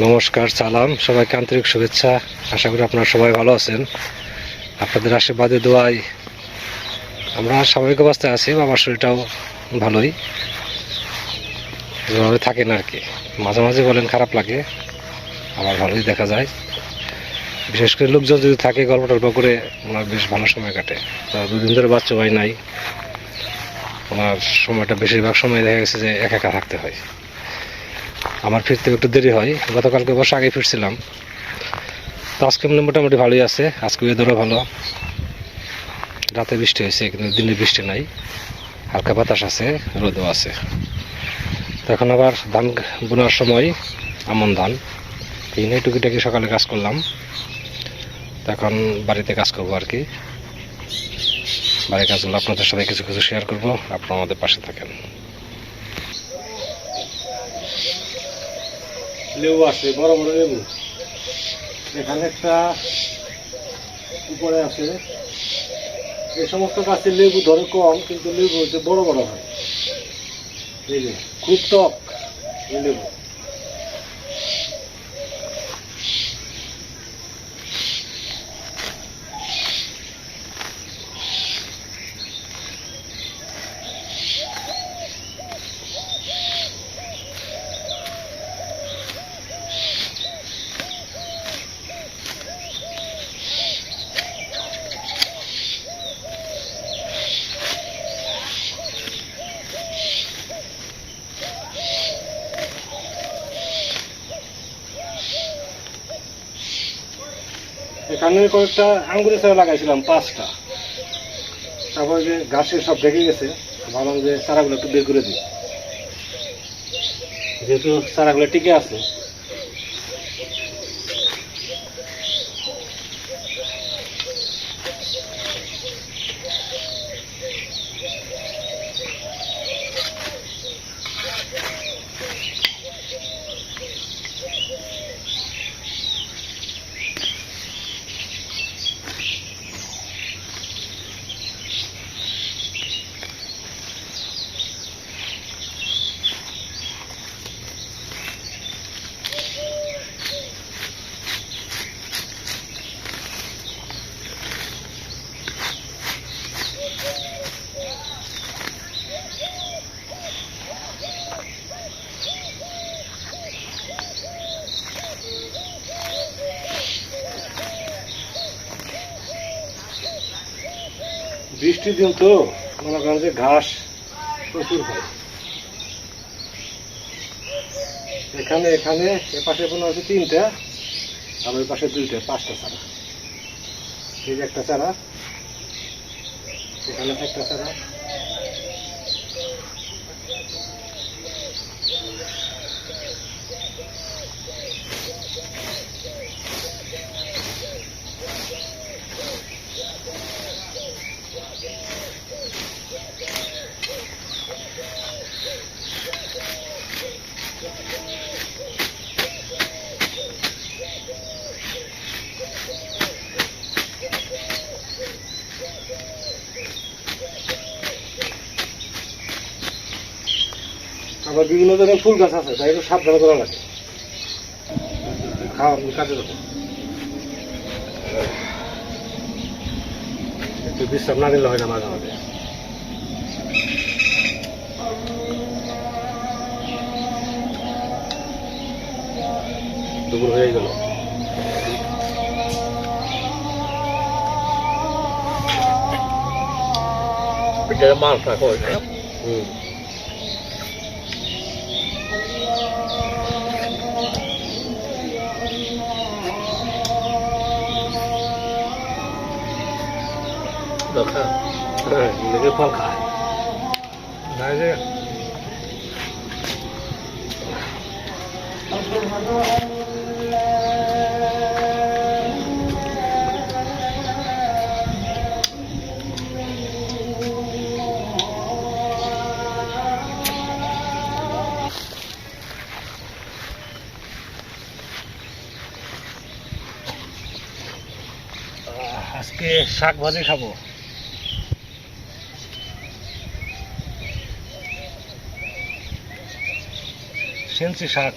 নমস্কার, সালাম, সবাইকে আন্তরিক শুভেচ্ছা। আশা করি আপনারা সবাই ভালো আছেন। আপনাদের আশীর্বাদে দোয়ায় আমরা স্বাভাবিক অবস্থায় আছি। আমার শরীরটাও ভালোই, যেভাবে থাকে না আর কি। মাঝে মাঝে বলেন খারাপ লাগে, আবার ভালোই দেখা যায়। বিশেষ করে লোকজন যদি থাকে, গল্প টল্প করে ওনার বেশ ভালো সময় কাটে। তো দুদিন ধরে বাচ্চা ভাই নাই, ওনার সময়টা বেশিরভাগ সময় দেখা গেছে যে একা একা থাকতে হয়। আমার ফিরতে একটু দেরি হয়, গতকালকে বর্ষ আগে ফিরছিলাম। তো আজকে মোটামুটি ভালোই আছে। আজকে ওয়েদারও ভালো, রাতে বৃষ্টি হয়েছে কিন্তু দিনে বৃষ্টি নাই, হালকা বাতাস আছে, রোদও আছে। তো এখন আবার ধান বোনার সময়, আমন ধান এই নিয়ে টুকিটাকি সকালে কাজ করলাম। তো এখন বাড়িতে কাজ করবো আর কি। বাড়ির কাজগুলো আপনাদের সাথে কিছু কিছু শেয়ার করবো, আপনারা আমাদের পাশে থাকেন। লেবু আছে, বড় বড় লেবু। এখানে একটা উপরে আছে। এই সমস্ত গাছের লেবু ধরে কম, কিন্তু লেবু হচ্ছে বড় বড় হয়। এই যে খুব টক এই লেবু। এখানে কয়েকটা আঙ্গুরের চারা লাগাইছিলাম, 5টা। তারপরে যে ঘাসের সব ঢেকে গেছে, ভাবলাম যে চারাগুলো একটু বের করে দিই, যেহেতু চারাগুলো টিকে আছে। বৃষ্টির দিন তো মনে করেন যে ঘাস প্রচুর হয়। এখানে এখানে এপাশে মনে হচ্ছে 3টা, আর ওই পাশে 2টা, 5টা চারা। এই যে একটা চারা, এখানে একটা চারা। আবার বিভিন্ন ধরনের ফুল গাছ আছে, তাই একটু সাবধান করা লাগে। খাওয়া কাজে যাবো, একটু বিশ্রাম না নিলে হয় না মাঝে মাঝে। দুপুর হয়ে গেল। মালটা করে ফল খায় আজকে শাক ভাজি খাবো। সেঞ্চি শাক,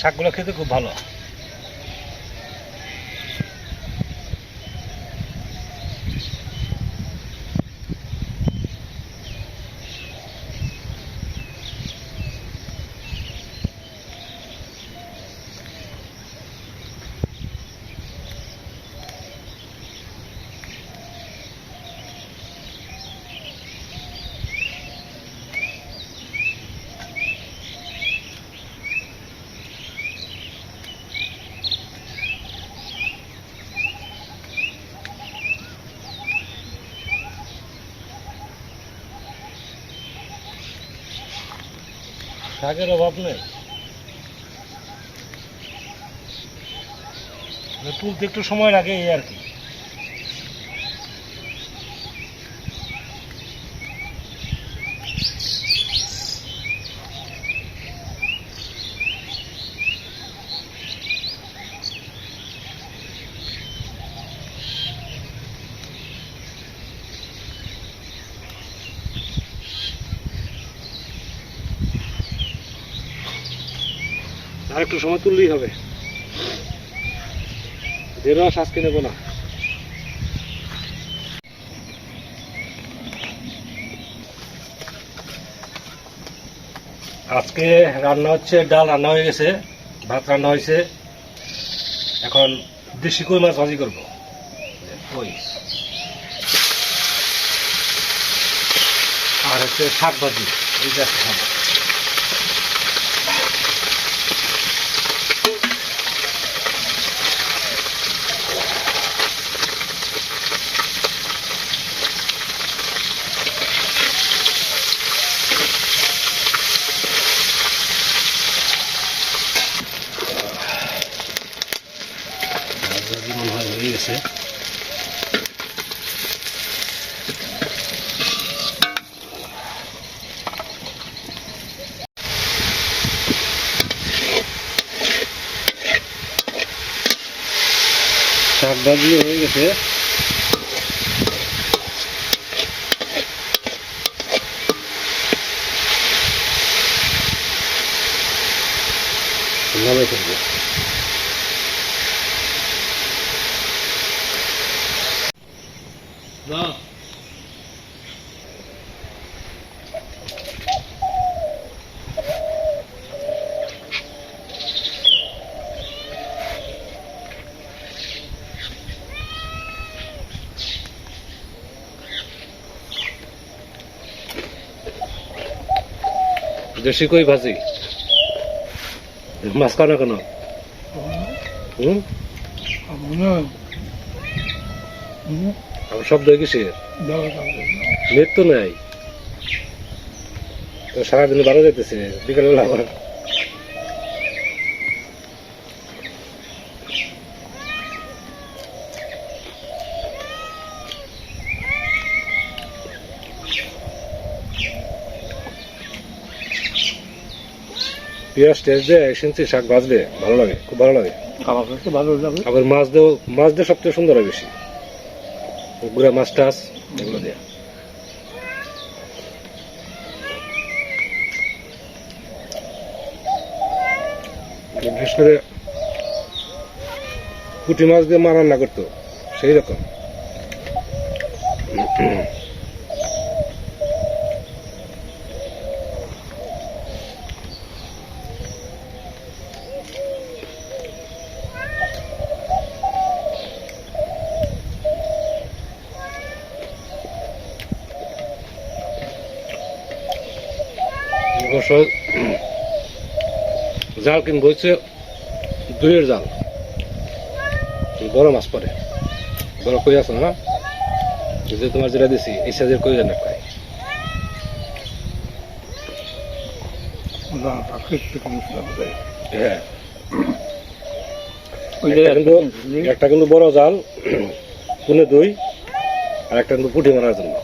শাকগুলো খেতে খুব ভালো। শাকের অভাব নেই, তুলতে একটু সময় লাগে এই আর কি। আর একটু সময় তুললেই হবে, যে রস আজকে নেবো না। আজকে রান্না হচ্ছে, ডাল রান্না হয়ে গেছে, ভাত রান্না হয়েছে, এখন দেশি কই মাছ ভাজি করবো। কই আর হচ্ছে শাক ভাজি, এই যে খাবো। মনে হয় হয়ে গেছে। শাক ভাজি হয়ে গেছে, নামে ফেলবো। দেশি কই ভাজি, মাছ খাও না কেন? আমার শব্দ কিসের? নেট তো নাই তো, সারাদিন ভালো যেতেছে, বিকেলবেলা আবার পেঁয়াজ টেস্ট দিয়ে শুনছি শাক ভাজলে ভালো লাগে, খুব ভালো লাগে। আবার মাছ দিয়ে সবচেয়ে সুন্দর হয় বেশি, গুড়া মাছ টাছ এগুলো দিয়ে। বিশেষ করে পুঁটি মাছ দিয়ে মা রান্না করতো সেই রকম। জাল কিনবো হচ্ছে দুইয়ের জাল, বড় মাছ পরে, বড় কই আছে না, যে তোমার যেটা দিছি এই সাইজের কই জানা খাই। হ্যাঁ, একটা কিন্তু বড় জাল পুনে দুই, আর একটা কিন্তু পুঁটি মারার জন্য।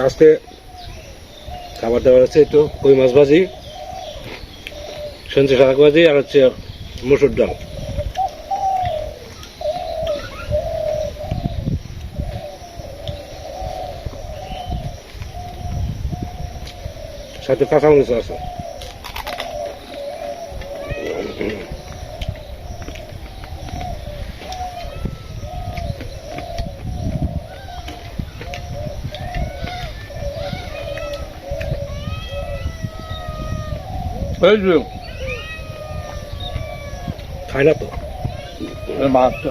আজকে খাবার দাবার হচ্ছে একটু কই মাছ ভাজি, সঞ্চয় শাক ভাজি, আর হচ্ছে মসুর ডাল। সাথে কাঁচামরিচ আছে। খাই না তো মাত্র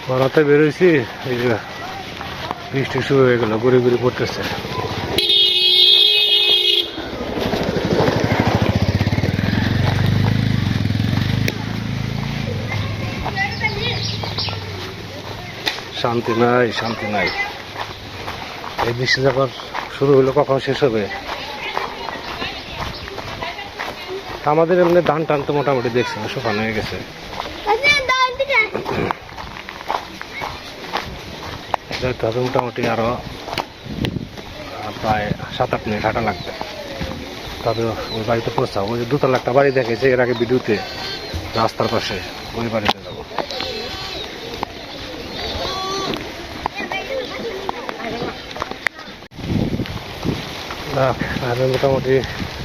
বারাতে বেরোইছি, এই যে বৃষ্টি শুরু হয়ে গেল, ঘুরে ঘুরে পড়তেছে। শান্তি নাই, শান্তি নাই। এই বৃষ্টি যখন শুরু হলো কখন শেষ হবে? আমাদের এমনি ধান টান তো মোটামুটি দেখছি শুকানো হয়ে গেছে। যাইতে হবে মোটামুটি আরো প্রায় 7-8 মিনিট হাঁটা লাগবে, তবে ওই বাড়িতে পৌঁছাবো। ওই যে 2 তলা একটা বাড়ি দেখেছে এর আগে ভিডিওতে, রাস্তার পাশে, ওই বাড়িতে যাবো। আমি মোটামুটি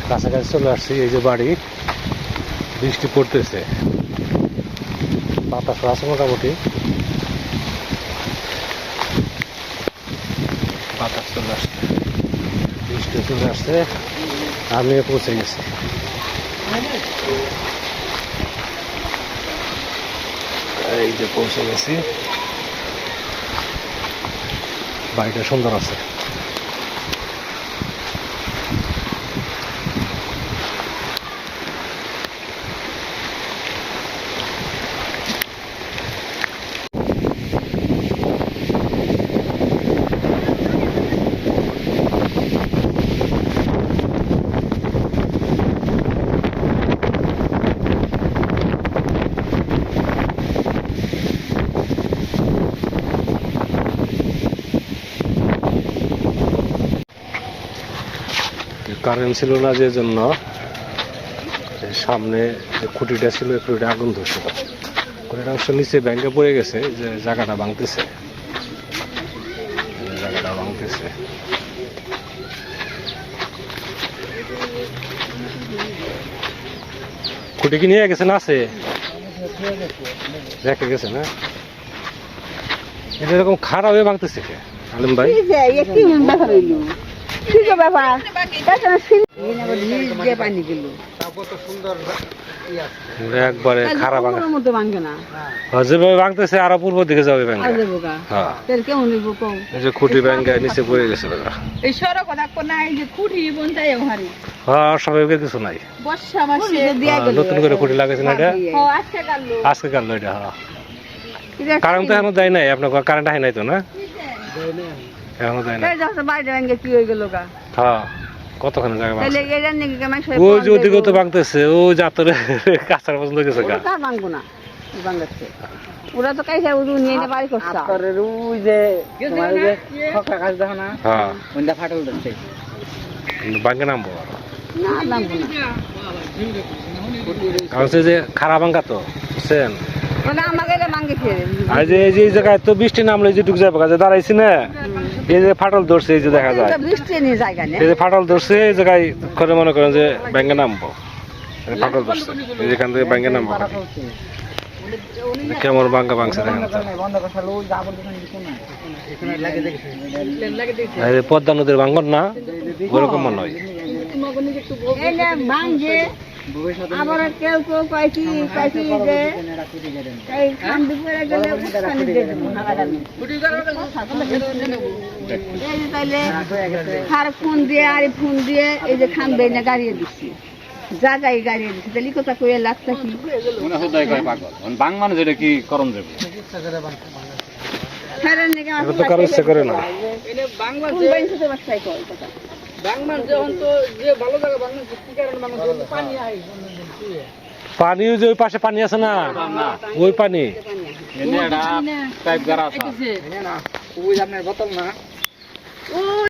কাছাকাছি চলে আসছি। এই যে বাড়ি, বৃষ্টি পড়তেছে, বাতাস আছে মোটামুটি, বাতাস চলে আসছে, বৃষ্টি চলে আসছে, আমিও পৌঁছে গেছি। এই যে পৌঁছে গেছি, বাড়িটা সুন্দর আছে। কারেন্ট ছিল না, যে জন্য সামনে যে খুঁটিটা ছিল এই খুঁটিটা আগুন ধরছিল, খুঁটিটা অংশ নিচে ব্যাংকে পড়ে গেছে, যে জায়গাটা ভাঙতেছে, জায়গাটা ভাঙতেছে। খুঁটি কি নিয়ে গেছে না আছে? রেখে গেছে না? এটা এরকম খারাপ হয়ে ভাঙতেছে কে আলিম ভাই? একবারে খারাপ ভাঙে না, যেভাবে ভাঙতেছে আরো পূর্ব দিকে যাবে ব্যাংক। এই যে খুঁটি ব্যাংকে নিচে পড়ে গেছে। এই সড়ক নাই যে খুঁটি বনতাই হারি। হ্যাঁ, সবাইকে কিছু নাই, বর্ষা মাসে নতুন করে খুঁটি লাগাইছে না এটা, আজকে কাটলো এটা। হ্যাঁ, কারেন্ট তো এখনো দেয় নাই, আপনার কারেন্ট আহে নাই তো না? এখনো দেয় নাই। কি হয়ে গেল? হ্যাঁ, কতখানি জায়গা ওই যে ওদিকে তো ভাঙতেছে, ওই যাতরে কাঁচার পর্যন্ত গেছে গা। ভাঙবো না, ওরা তো কাইসা নিয়ে বাড়ি করছে, ওই যে কাজ দেখো না, হ্যাঁ ফাটল ধরছে, ভাঙে নামবো না নামবো না। কারণ যে খারাপ ভাঙা তো বুঝছেন। আমাকে ভাঙেছে, আর যে এই জায়গায় তো বৃষ্টি নামলে যেটুকু যাবে কাজে দাঁড়াইছি না, এই যে ফাটল ধরছে, এই যে দেখা যায় বৃষ্টি নিয়ে জায়গা নেই, এই যে ফাটল ধরছে এই জায়গায় করে মনে করেন যে ব্যাঙ্গে নামবো, ফাটল ধরছে যেখান থেকে ব্যাঙ্গে নামবো। কেমন ভাঙ্গা ভাঙছে দেখেন, পদ্মা নদীর ভাঙ্গন না, ওরকম মনে হয়। আবার কেউ কেউ পাইছি পাইছি যে এই খান দুপুরে গেলে তাইলে খার ফোন দিয়ে আর ফোন দিয়ে এই যে খান বেনে গাড়িয়ে দিচ্ছি, জায়গায় গাড়িয়ে দিচ্ছি, তাহলে কথা কয়ে লাগতা কি বাং মানে যেটা কি করণ যাবে পানি, যে ওই পাশে পানি আছে না, ওই পানি বোতল না